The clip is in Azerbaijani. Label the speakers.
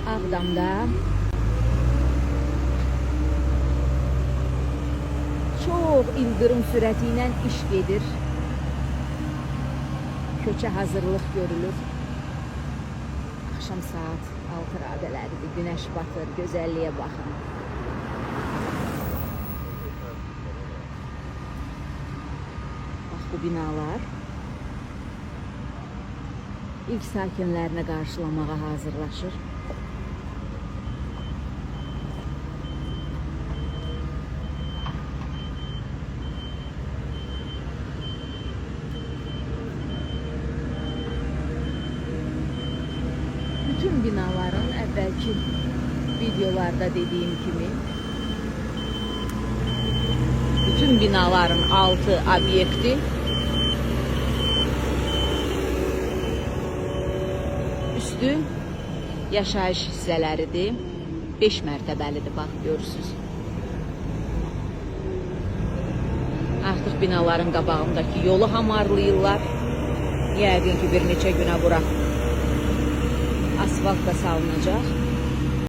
Speaker 1: Ağdamda çox ildırım sürəti ilə iş gedir. Köçə hazırlıq görülür. Axşam saat 6 radələridir. Günəş batır, gözəlliyə baxın. Bax bu binalar ilk sakinlərini qarşılamağa hazırlaşır. Bütün binaların əvvəlki videolarda dediyim kimi bütün binaların altı obyekti üstü yaşayış hissələridir. 5 mərtəbəlidir, bax görürsünüz. Artıq binaların qabağındakı yolu hamarlayırlar. Yəqin ki bir neçə günə bura asfalt da salınacaq.